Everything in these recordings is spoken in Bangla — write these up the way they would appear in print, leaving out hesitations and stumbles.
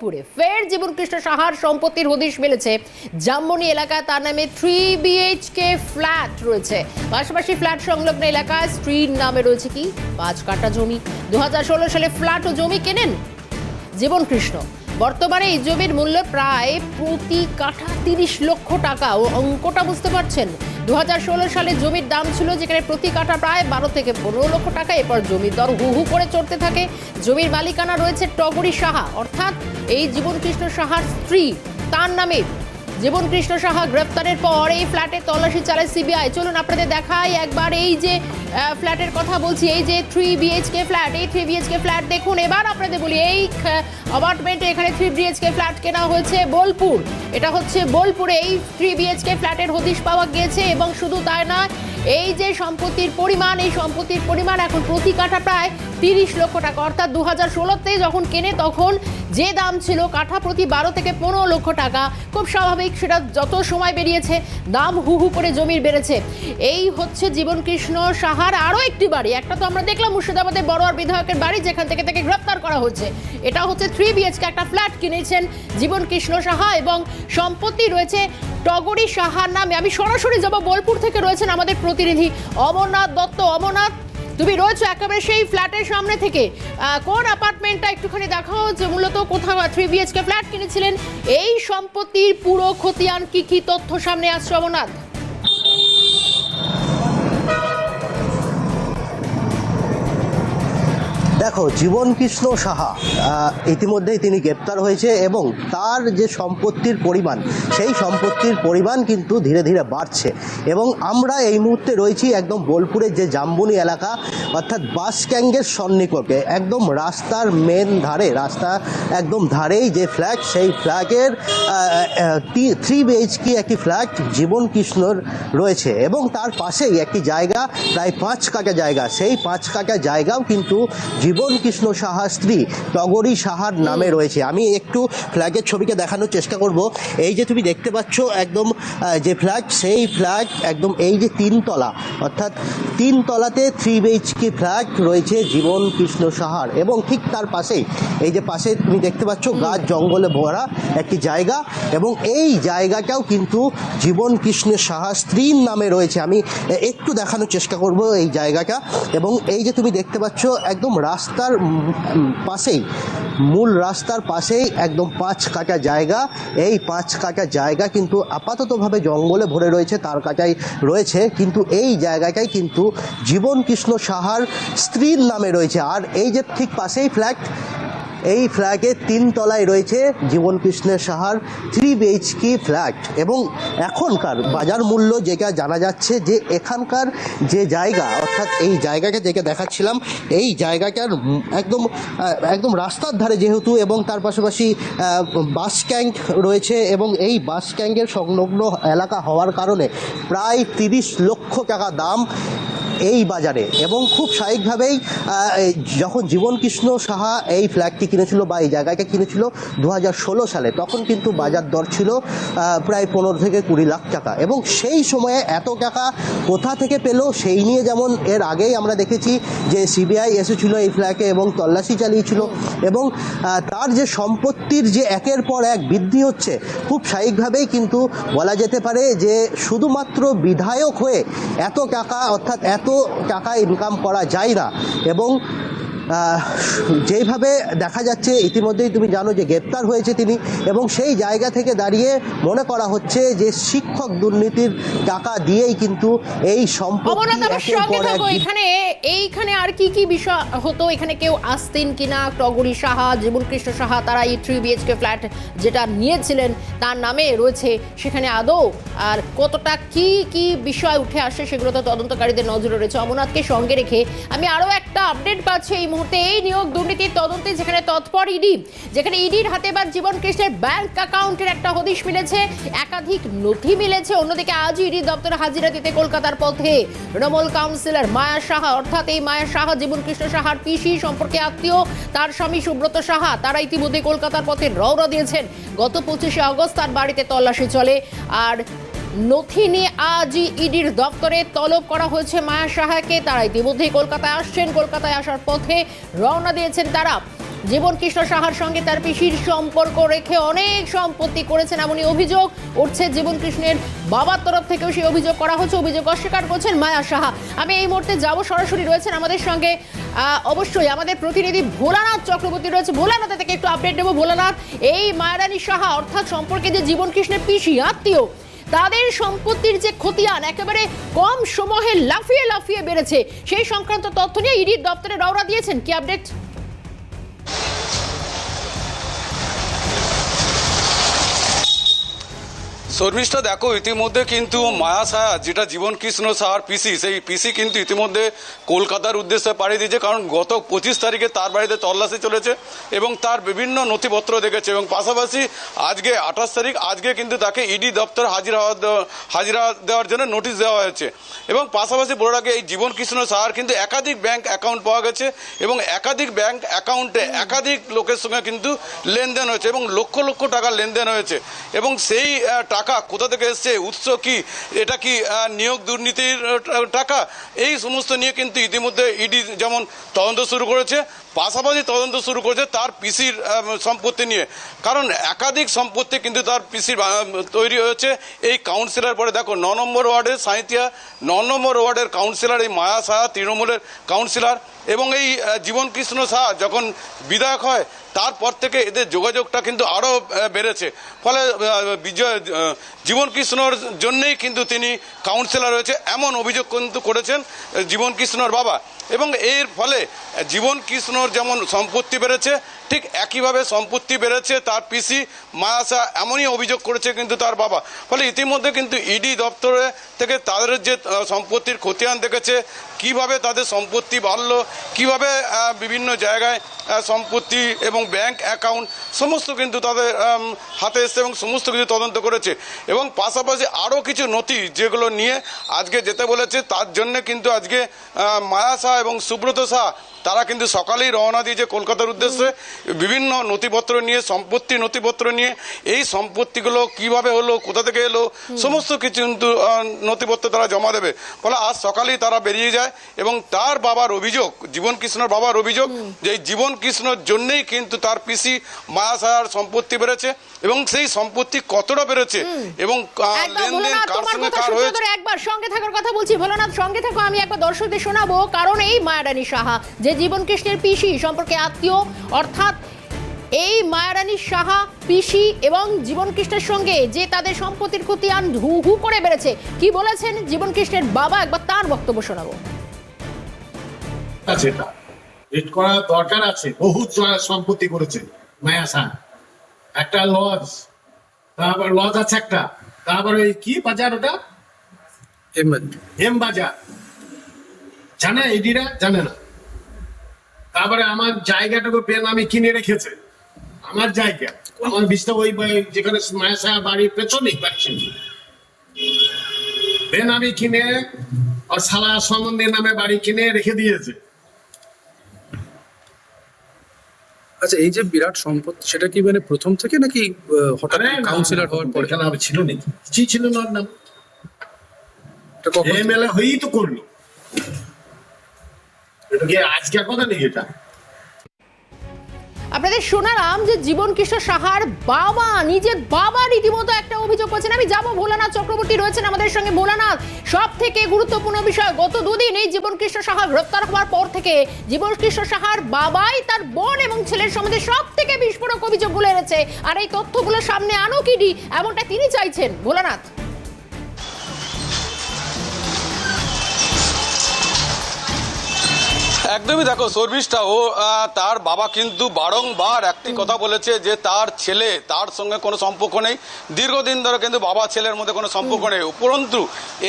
পুরে ফের জীবনকৃষ্ণ সাহার সম্পত্তির হদিশ মিলেছে। জামবনি এলাকায় তার নামে 3 BHK ফ্ল্যাট রয়েছে। পাশাপাশি ফ্ল্যাট সংলগ্ন এলাকায় স্ত্রীর নামে রয়েছে কি 5 কাঠা জমি। 2016 সালে ফ্ল্যাট ও জমি কেনেন জীবনকৃষ্ণ। বর্তমানে এই জমির মূল্য প্রায় প্রতি কাঠা 30 লক্ষ টাকা। ও অঙ্কটা বুঝতে পারছেন, 2016 সালে জমির দাম ছিল যেখানে প্রতি কাঠা প্রায় 12 থেকে 15 লক্ষ টাকা। এরপর জমির দর হু হু করে চড়তে থাকে। জমির মালিকানা রয়েছে টগরী সাহা, অর্থাৎ এই জীবনকৃষ্ণ সাহার স্ত্রী, তার নামে। জীবনকৃষ্ণ সাহা গ্রেপ্তারের পর এই ফ্ল্যাটে তল্লাশি চালায় সিবিআই। চলুন আপনাদের দেখাই একবার এই যে ফ্ল্যাটের কথা বলছি, এই যে 3 BHK ফ্ল্যাট, এই 3 BHK ফ্ল্যাট দেখুন। এবার আপনাদের বলি, এই অ্যাপার্টমেন্টে এখানে 3 BHK ফ্ল্যাট কেনা হয়েছে বোলপুর। এটা হচ্ছে বোলপুরে এই 3 BHK ফ্ল্যাটের হদিশ পাওয়া গিয়েছে। এবং শুধু তাই নয়, এই যে সম্পত্তির পরিমাণ, এই সম্পত্তির পরিমাণ এখন প্রতি কাঠা প্রায় 30 লক্ষ টাকা। অর্থাৎ 2016-তে যখন কেনে তখন যে দাম ছিল কাঠা প্রতি 12 থেকে 15 লক্ষ টাকা। খুব স্বাভাবিক, সেটা যত সময় বেরিয়েছে দাম হু হু করে জমির বেড়েছে। এই হচ্ছে জীবনকৃষ্ণ সাহার আরও একটি বাড়ি। একটা তো আমরা দেখলাম মুর্শিদাবাদের বড়োয়ার বিধায়কের বাড়ি, যেখান থেকে তাকে গ্রেপ্তার করা হচ্ছে। এটা হচ্ছে 3 BHK একটা ফ্ল্যাট কিনেছেন জীবনকৃষ্ণ সাহা এবং সম্পত্তি রয়েছে টগরী সাহার নামে। আমি সরাসরি যাব, বোলপুর থেকে রয়েছেন আমাদের প্রতিনিধি অমরনাথ দত্ত। অমরনাথ, তুমি রয়েছো একেবারে সেই ফ্ল্যাটের সামনে থেকে। কোন অ্যাপার্টমেন্টটা একটুখানি দেখাও, যে মূলত কোথাও 3 BHK ফ্ল্যাট কিনেছিলেন, এই সম্পত্তির পুরো খতিয়ান কি কি তথ্য সামনে আসছে অমরনাথ? দেখো, জীবনকৃষ্ণ সাহা ইতিমধ্যেই তিনি গ্রেপ্তার হয়েছে এবং তার যে সম্পত্তির পরিমাণ, সেই সম্পত্তির পরিমাণ কিন্তু ধীরে ধীরে বাড়ছে। এবং আমরা এই মুহূর্তে রয়েছি একদম বোলপুরের যে জামবনি এলাকা, অর্থাৎ বাস স্ট্যান্ডের সন্নিকটে, একদম রাস্তার মেন ধারে, রাস্তা একদম ধারেই যে ফ্ল্যাট, সেই ফ্ল্যাটের 3 BHK একটি ফ্ল্যাট জীবনকৃষ্ণর রয়েছে। এবং তার পাশেই একটি জায়গা, প্রায় 5 কাঠা জায়গা, সেই 5 কাঠা জায়গাও কিন্তু জীবনকৃষ্ণ সাহার স্ত্রী টগরী সাহার নামে রয়েছে। আমি একটু ফ্ল্যাগের ছবিকে দেখানোর চেষ্টা করব। এই যে তুমি দেখতে পাচ্ছ একদম যে ফ্ল্যাগ, সেই ফ্ল্যাগ একদম এই যে 3 তলা, অর্থাৎ 3 তলাতে 3 BHK ফ্ল্যাগ রয়েছে জীবনকৃষ্ণ সাহার। এবং ঠিক তার পাশেই এই যে পাশে তুমি দেখতে পাচ্ছ গাছ জঙ্গলে ভরা একটি জায়গা, এবং এই জায়গাটাও কিন্তু জীবনকৃষ্ণ সাহার স্ত্রীর নামে রয়েছে। আমি একটু দেখানোর চেষ্টা করব এই জায়গাটা। এবং এই যে তুমি দেখতে পাচ্ছ একদম রাস্তার পাশেই, মূল রাস্তার পাশেই একদম 5 কাঠা জায়গা। এই 5 কাঠা জায়গা কিন্তু আপাততভাবে জঙ্গলে ভরে রয়েছে, তার কাটাই রয়েছে, কিন্তু এই জায়গাটাই কিন্তু জীবনকৃষ্ণ সাহার স্ত্রীর নামে রয়েছে। আর এই যে ঠিক পাশেই ফ্ল্যাট, এই ফ্ল্যাটের 3 তলায় রয়েছে জীবনকৃষ্ণ সাহার 3 BHK ফ্ল্যাট। এবং এখনকার বাজার মূল্য যেটা জানা যাচ্ছে, যে এখানকার যে জায়গা, অর্থাৎ এই জায়গাকে যেটা দেখাচ্ছিলাম, এই জায়গাটার একদম রাস্তার ধারে যেহেতু, এবং তার পাশাপাশি বাস স্ট্যান্ড রয়েছে, এবং এই বাস স্ট্যান্ডের সংলগ্ন এলাকা হওয়ার কারণে প্রায় 30 লক্ষ টাকা দাম এই বাজারে। এবং খুব স্বাভাবিকভাবেই যখন জীবনকৃষ্ণ সাহা এই ফ্ল্যাটটি কিনেছিল বা এই জায়গাটা কিনেছিল 2016 সালে, তখন কিন্তু বাজার দর ছিল প্রায় 15 থেকে 20 লাখ টাকা। এবং সেই সময়ে এত টাকা কোথা থেকে পেল, সেই নিয়ে যেমন এর আগেই আমরা দেখেছি যে সিবিআই এসেছিল এই ফ্ল্যাটে এবং তল্লাশি চালিয়েছিল। এবং তার যে সম্পত্তির যে একের পর এক বৃদ্ধি হচ্ছে, খুব স্বাভাবিকভাবেই কিন্তু বলা যেতে পারে যে শুধুমাত্র বিধায়ক হয়ে এত টাকা, অর্থাৎ এত টাকা ইনকাম করা যায় না। এবং যেইভাবে দেখা যাচ্ছে, ইতিমধ্যেই তুমি জানো যে গ্রেপ্তার হয়েছে তিনি, এবং সেই জায়গা থেকে দাঁড়িয়ে মনে করা হচ্ছে যে শিক্ষক দুর্নীতির টাকা দিয়েই কিন্তু এই সম্পত্তি এইখানে আর কি কি বিষয় হতো, এখানে কেউ আসতেন কিনা, টগরী সাহা, জীবনকৃষ্ণ সাহা, তারা এই 3 BHK ফ্ল্যাট যেটা নিয়েছিলেন তার নামে রয়েছে, সেখানে আদৌ আর কতটা কি কি বিষয় উঠে আসে, সেগুলো তো তদন্তকারীদের নজরে রয়েছে। অমরনাথকে সঙ্গে রেখে আমি আরও একটা আপডেট পাচ্ছি এই মুহূর্তে, এই নিয়োগ দুর্নীতির তদন্তে যেখানে তৎপর ইডি, যেখানে ইডির হাতে এবার জীবনকৃষ্ণের ব্যাংক অ্যাকাউন্টের একটা হদিশ মিলেছে, একাধিক নথি মিলেছে। অন্যদিকে আজই ইডি দপ্তরে হাজিরা দিতে কলকাতার পথে তৃণমূল কাউন্সিলর মায়া সাহা, অর্থাৎ এই মায়া সাহা জীবনকৃষ্ণ সাহার পিসি, সম্পর্কে আত্মীয়, তার স্বামী সুব্রত সাহা, তারা ইতিমধ্যে কলকাতার পথে রওনা দিয়েছেন। গত 25শে আগস্ট তার বাড়িতে তল্লাশি চলে। আর নথি নিয়ে আজই ইডির দপ্তরে তলব করা হয়েছে মায়া সাহাকে। তারা ইতিমধ্যেই কলকাতায় আসছেন, কলকাতায় আসার পথে রওনা দিয়েছেন তারা। জীবন কৃষ্ণ সাহার সঙ্গে তার পিসির সম্পর্ক রেখে অনেক সম্পত্তি করেছেন এমনই অভিযোগ উঠছে। জীবন কৃষ্ণের বাবার তরফ থেকেও সেই অভিযোগ করা হচ্ছে, অভিযোগ অস্বীকার করছেন মায়া সাহা। আমি এই মুহূর্তে যাব, সরাসরি রয়েছেন আমাদের সঙ্গে অবশ্যই আমাদের প্রতিনিধি ভোলানাথ চক্রবর্তী রয়েছে। ভোলানাথ থেকে একটু আপডেট নেব। ভোলানাথ, এই মায়ারানী সাহা অর্থাৎ সম্পর্কে যে জীবন কৃষ্ণের পিসি আত্মীয়, তাদের সম্পত্তির যে খতিয়ান একেবারে কম সময়ে লাফিয়ে লাফিয়ে বেড়েছে, সেই সংক্রান্ত তথ্য নিয়ে ইডির দপ্তরে রওনা দিয়েছেন, কি আপডেট? শর্মিষ্ঠা, দেখো ইতিমধ্যে কিন্তু মায়া সাহা, যেটা জীবন কৃষ্ণ সাহার পিসি, সেই পিসি কিন্তু ইতিমধ্যে কলকাতার উদ্দেশ্যে পাড়ি দিয়েছে। কারণ গত 25 তারিখে তার বাড়িতে তল্লাশি চলেছে এবং তার বিভিন্ন নথিপত্র দেখেছে এবং পাশাপাশি আজকে 28 তারিখ, আজকে কিন্তু তাকে ইডি দপ্তর হাজিরা দেওয়ার জন্য নোটিশ দেওয়া হয়েছে। এবং পাশাপাশি বলে রাখে, এই জীবন কৃষ্ণ সাহার কিন্তু একাধিক ব্যাংক অ্যাকাউন্ট পাওয়া গেছে এবং একাধিক ব্যাংক অ্যাকাউন্টে একাধিক লোকের সঙ্গে কিন্তু লেনদেন হয়েছে এবং লক্ষ লক্ষ টাকা লেনদেন হয়েছে। এবং সেই টাকা কোথা থেকে এসছে, উৎস কি, এটা কি নিয়োগ দুর্নীতির টাকা, এই সমস্ত নিয়ে কিন্তু ইতিমধ্যে ইডি যেমন তদন্ত শুরু করেছে, পাশাপাশি তদন্ত শুরু করেছে তার পিসির সম্পত্তি নিয়ে। কারণ একাধিক সম্পত্তি কিন্তু তার পিসির তৈরি হয়েছে এই কাউন্সিলর পরে। দেখো 9 নম্বর ওয়ার্ডের সাঁইতিয়া 9 নম্বর ওয়ার্ডের কাউন্সিলর এই মায়া সাহা, তৃণমূলের কাউন্সিলর। এবং এই জীবন কৃষ্ণ সাহা যখন বিধায়ক হয় তারপর থেকে এদের যোগাযোগটা কিন্তু আরও বেড়েছে। ফলে জীবন কৃষ্ণর জন্যেই কিন্তু তিনি কাউন্সিলর হয়েছে, এমন অভিযোগ কিন্তু করেছেন জীবন কৃষ্ণর বাবা। এবং এর ফলে জীবন কৃষ্ণর যেমন সম্পত্তি বেড়েছে, ঠিক একইভাবে সম্পত্তি বেড়েছে তার পিসি মায়া সাহা, এমনই অভিযোগ করেছে কিন্তু তার বাবা। ফলে ইতিমধ্যে কিন্তু ইডি দপ্তরে থেকে তাদের যে সম্পত্তির খতিয়ান দেখেছে, কিভাবে তাদের সম্পত্তি বাড়লো, কিভাবে বিভিন্ন জায়গায় সম্পত্তি এবং ব্যাংক অ্যাকাউন্ট সমস্ত কিন্তু তাদের হাতে এসছে এবং সমস্ত কিছু তদন্ত করেছে। এবং পাশাপাশি আরও কিছু নথি যেগুলো নিয়ে আজকে যেতে বলেছে, তার জন্যে কিন্তু আজকে মায়া সাহা এবং সুব্রত সাহা তারা কিন্তু সকালেই রওনা দিয়েছে কলকাতার উদ্দেশ্যে, বিভিন্ন নথিপত্র নিয়ে, সম্পত্তি নথিপত্র নিয়ে। এই সম্পত্তিগুলো কিভাবে হলো, কোথা থেকে এলো, সমস্ত কিছু কিন্তু নথিপত্র তারা জমা দেবে। ফলে আজ সকালেই তারা বেরিয়ে যায় এবং তার বাবার অভিযোগ, জীবন কৃষ্ণর বাবার অভিযোগ, যে এই জীবন কৃষ্ণর জন্যেই কিন্তু তার পিসি মায়া সাহার সম্পত্তি বেড়েছে এবং সেই সম্পত্তি কতটা বেড়েছে এবং লেনদেন কার সঙ্গে কার হয়েছে। একবার সঙ্গে থাকার কথা বলছি, ভোলানাথ সঙ্গে থাকো, আমি একবার দর্শকদের শোনাবো। কারণ এই মায়ারানী সাহা যে জীবন কৃষ্ণের পিসি সম্পর্কে আত্মীয়, অর্থাৎ এই মায়ারানী সাহা পিসি এবং জীবন কৃষ্ণের সঙ্গে যে তাদের সম্পত্তির খতিয়ান হু হু করে বেড়েছে, কি বলেছেন জীবন কৃষ্ণের বাবা, একবার তার বক্তব্য শোনাবো। রেড করা দরকার আছে, বহু সম্পত্তি করেছে মায়া সাহা। একটা লজ, তারপর লজ আছে একটা, তারপরে কি বাজার, ওটা এম বাজার, জানে এডিরা জানে না। তারপরে আমার জায়গাটুকু পেন আমি কিনে রেখেছে, আমার জায়গা, আমার বিস্তার ওই যেখানে মায়া সাহা বাড়ির পেছনেই পেন আমি কিনে, আর সালা সম্বন্ধের নামে বাড়ি কিনে রেখে দিয়েছে। আচ্ছা, এই যে বিরাট সম্পত্তি, সেটা কি মানে প্রথম থেকে নাকি হঠাৎ কাউন্সিলর হওয়ার পরে? এখানে ছিল নাকি, কিছুই ছিল না। নাম এমএলএ হয়েই তো করলো, এটা কি আজকের কথা নেই। এটা আপনাদের শোনালাম যে জীবন কৃষ্ণ সাহার বাবা, নিজের বাবা রীতিমতো একটা অভিযোগ করছেন। আমি যাবো, ভোলানাথ চক্রবর্তী রয়েছেন আমাদের সঙ্গে। ভোলানাথ, সব থেকে গুরুত্বপূর্ণ বিষয়, গত দুদিন এই জীবন কৃষ্ণ সাহা গ্রেপ্তার হওয়ার পর থেকে জীবন কৃষ্ণ সাহার বাবাই তার বোন এবং ছেলের সম্বন্ধে সব থেকে বিস্ফোরক অভিযোগগুলো এনেছে। আর এই তথ্যগুলো সামনে আনো কিডি, এমনটা তিনি চাইছেন। ভোলানাথ, একদমই, দেখো শর্মিষ্ঠা, ও তার বাবা কিন্তু বারংবার একটি কথা বলেছে যে তার ছেলে, তার সঙ্গে কোনো সম্পর্ক নেই, দীর্ঘদিন ধরে কিন্তু বাবা ছেলের মধ্যে কোনো সম্পর্ক নেই। উপরন্তু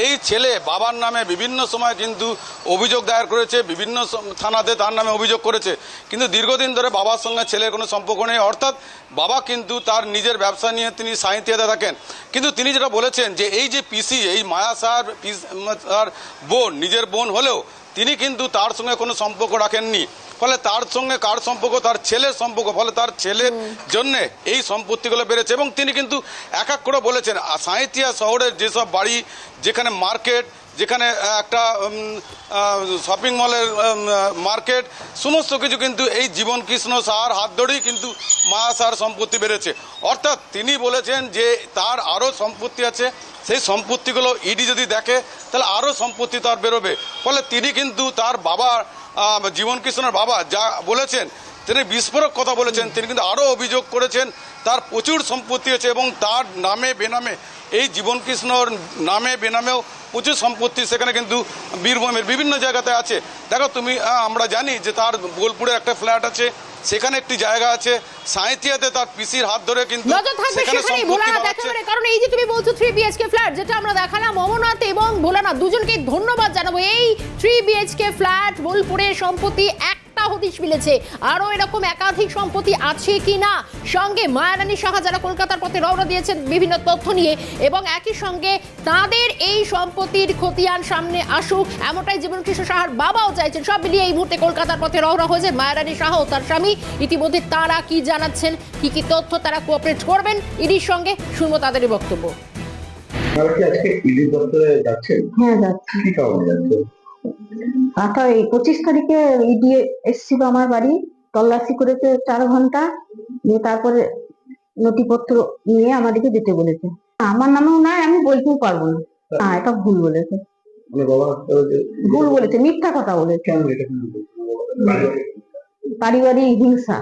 এই ছেলে বাবার নামে বিভিন্ন সময় কিন্তু অভিযোগ দায়ের করেছে, বিভিন্ন থানাতে তার নামে অভিযোগ করেছে, কিন্তু দীর্ঘদিন ধরে বাবার সঙ্গে ছেলের কোনো সম্পর্ক নেই। অর্থাৎ বাবা কিন্তু তার নিজের ব্যবসা নিয়ে তিনি সাঁইতিয়াতে থাকেন। কিন্তু তিনি যেটা বলেছেন যে এই যে পিসি, এই মায়া সাহার বোন, নিজের বোন হলেও তিনি কিন্তু তার সঙ্গে কোনো সম্পর্ক রাখেননি। ফলে তার সঙ্গে কার সম্পর্ক, তার ছেলের সম্পর্ক, ফলে তার ছেলের জন্য এই সম্পত্তিগুলো বেড়েছে। এবং তিনি কিন্তু এক এক করে বলেছেন সাঁইথিয়া শহরের যেসব বাড়ি, যেখানে মার্কেট, যেখানে একটা শপিং মলের মার্কেট, সমস্ত কিছু কিন্তু এই জীবন কৃষ্ণ সাহার হাত ধরেই কিন্তু মায়া সাহার সম্পত্তি বেড়েছে। অর্থাৎ তিনি বলেছেন যে তার আরও সম্পত্তি আছে, সেই সম্পত্তিগুলো ইডি যদি দেখে তাহলে আরও সম্পত্তি তার বেরোবে। ফলে তিনি কিন্তু তার বাবা, জীবন কৃষ্ণের বাবা যা বলেছেন, তিনি বিস্ফোরক কথা বলেছেন। তিনি কিন্তু আরও অভিযোগ করেছেন তার প্রচুর সম্পত্তি আছে এবং তার নামে বেনামে, এই জীবন কৃষ্ণর নামে বেনামেও প্রচুর সম্পত্তি সেখানে কিন্তু বীরভূমের বিভিন্ন জায়গাতে আছে। দেখো তুমি, আমরা জানি যে তার বোলপুরে একটা ফ্ল্যাট আছে, সেখানে একটি জায়গা আছে, সাঁইথিয়াতে তার পিসির হাত ধরে কিন্তু নজর থাকবে সেখানে সেখানেই সম্পত্তি ভোলানাথ পাওয়া যাচ্ছে। একেবারে, কারণ এই যে তুমি বলছো 3 BHK ফ্ল্যাট, যেটা আমরা দেখালাম, অমরনাথ এবং ভোলানাথ দুজনকে ধন্যবাদ জানাবো। এই 3 BHK ফ্ল্যাট বোলপুরে সম্পত্তি একটা হদিশ মিলেছে, আরো এরকম একাধিক সম্পত্তি আছে কিনা, সঙ্গে মায়ারানী সাহা যারা কলকাতার পথে রওনা দিয়েছেন বিভিন্ন তথ্য নিয়ে, এবং একই সঙ্গে তাদের এই সম্পত্তির খতিয়ান সামনে আসুক, এমনটাই জীবনকৃষ্ণ সাহার বাবাও চাইছেন। সব মিলিয়ে এই মুহূর্তে কলকাতার পথে রওনা হয়েছে মায়ারানী সাহা ও তার স্বামী। ইতিমধ্যে তারা কি জানাচ্ছেন, কি তথ্য তারা কোঅপারেট করবেন ইডির সঙ্গে, শুনবো তাদেরই বক্তব্য। আপনারা কি আজকে ইডি দপ্তরে যাচ্ছেন? হ্যাঁ যাচ্ছি। কি কারণে যাচ্ছেন? এই 25 তারিখে ইডি এসেছিল আমার বাড়ি, তল্লাশি করেছে 4 ঘন্টা, দিয়ে তারপরে নথিপত্র নিয়ে আমাদেরকে দিতে বলেছে। আমার নামেও নাই, আমি বলতেও পারবো না। হ্যাঁ, এটা ভুল বলেছে, মানে বাবা ভুল বলেছে, মিথ্যা কথা বলেছে, কেন এটা ভুল বলছেন? পারিবারিক হিংসা।